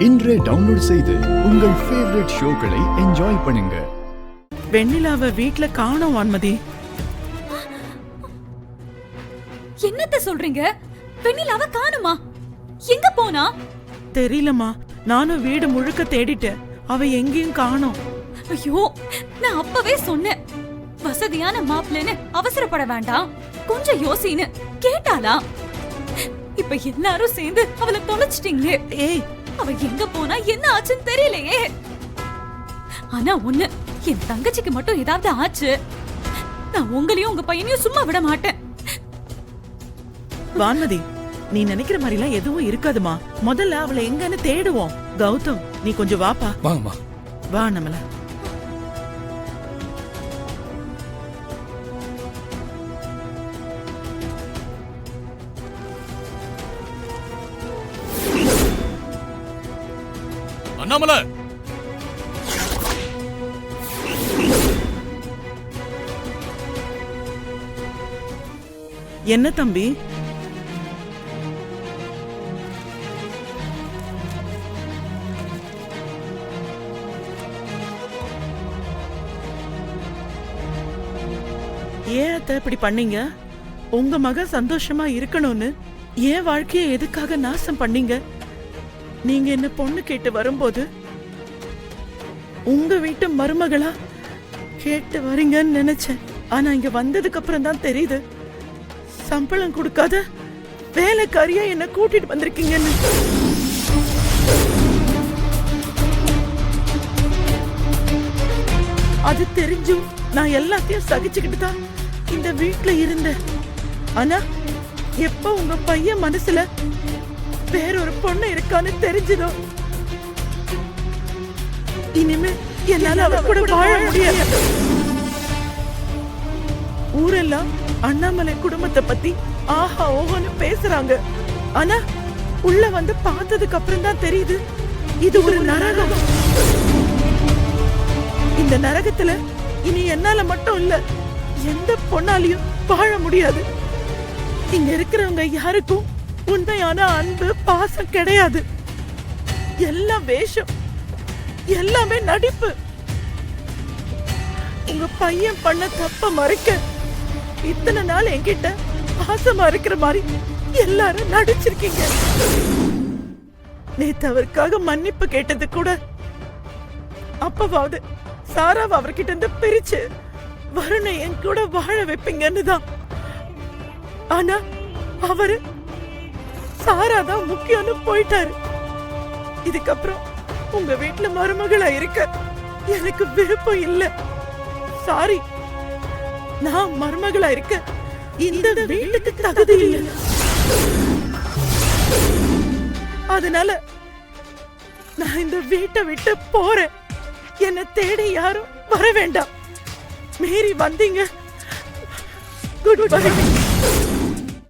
இன்றே டவுன்லோட் செய்து உங்கள் ஃபேவரட் ஷோக்களை என்ஜாய் பண்ணுங்க. வெண்ணிலாவை வீட்ல காணோம் வான்மதி. என்னத்த சொல்றீங்க? வெண்ணிலாவை காணுமா? எங்க போனா? தெரியலமா, நானும் வீடு முழுக்க தேடிட்டேன், அவ எங்கேயும் காணோம். ஐயோ, நான் அப்பவே சொன்னேன், வசதியான மாப்பிள்ளைன்னு அவசரப்பட வேண்டாம், கொஞ்சம் யோசின்னு. கேட்டாளா? இப்ப எல்லாரும் சேர்ந்து அவளை தொலைச்சிட்டீங்களே. ஏய், அவ எங்க போனா என்ன ஆச்சுன்னு தெரியலையே. ஆனா ஒண்ணு, என் தங்கச்சிக்கு மட்டும் ஏதாவது ஆச்சு, நான் உங்களையும் உங்க பையனையும் சும்மா விட மாட்டேன். வான்மதி, நீ நினைக்கிற மாதிரி எல்லாம் எதுவும் இருக்காதுமா. முதல்ல அவளை எங்கன்னு தேடுவோம். கௌதம், நீ கொஞ்சம் வாப்பா. வாங்கம்மா. வா நம்மள. அண்ணாமலை, என்ன தம்பி? ஏன் அத்தை இப்படி பண்ணீங்க? உங்க மக சந்தோஷமா இருக்கணும்னு ஏன் வாழ்க்கையை எதுக்காக நாசம் பண்ணீங்க? நீங்க என்ன பொண்ணு கேட்டு வரும்போது உங்க வீட்டு மருமகளா கேட்டு வரீங்கன்னு நினைச்சேன். ஆனா இங்க வந்ததுக்கு அப்புறம் தான் தெரியுது, சம்பளம் கொடுக்காத வேலைக்காரியா என்ன கூட்டிட்டு வந்திருக்கீங்கன்னு. அது தெரிஞ்சும் நான் எல்லாத்தையும் சகிச்சுக்கிட்டு தான் இந்த வீட்டுல இருந்தேன். ஆனா எப்ப உங்க பையன் மனசுல வேறொரு பொண்ணு இருக்கான்னு தெரிஞ்சதோ, இனிமே என்னால அவ கூட வாழ முடியாது. ஊரெல்லாம் அண்ணாமலை குடும்பத்தை பத்தி ஆஹா ஓஹோன்னு பேசுறாங்க. ஆனா உள்ள வந்து பார்த்ததுக்கு அப்புறம் தான் தெரியுது, இது ஒரு நரகம். இந்த நரகத்துல இனி என்னால மட்டும் இல்ல, எந்த பொண்ணாலையும் வாழ முடியாது. இங்க இருக்கிறவங்க யாருக்கும் உண்மையான அன்பு பாசம் கிடையாது. எல்லாம் வேஷம், எல்லாமே நடிப்பு. உங்க பையன் பண்ண தப்ப மறைக்க இத்தனை நாள் என்கிட்ட பாசமா இருக்கிற மாதிரி எல்லாரும் நடிச்சிருக்கீங்க. நேத்து அவருக்காக மன்னிப்பு கேட்டது கூட அப்பவாவது சாராவை அவர்கிட்ட இருந்து பிரிச்சு வருணை என் கூட வாழ வைப்பீங்கன்னு தான். ஆனா அவரு சாராதான் முக்கியம்னு போயிட்டாரு. இதுக்கப்புறம் உங்க வீட்டுல மருமகளா இருக்க எனக்கு விருப்பம் இல்ல. சாரி, நான் மருமகளா இருக்க இந்த வீட்டுக்கு தகுதி இல்லை. அதனால நான் இந்த வீட்டை விட்டு போறேன். என்ன தேடி யாரும் வர வேண்டாம். மீறி வந்தீங்க, குட் பை.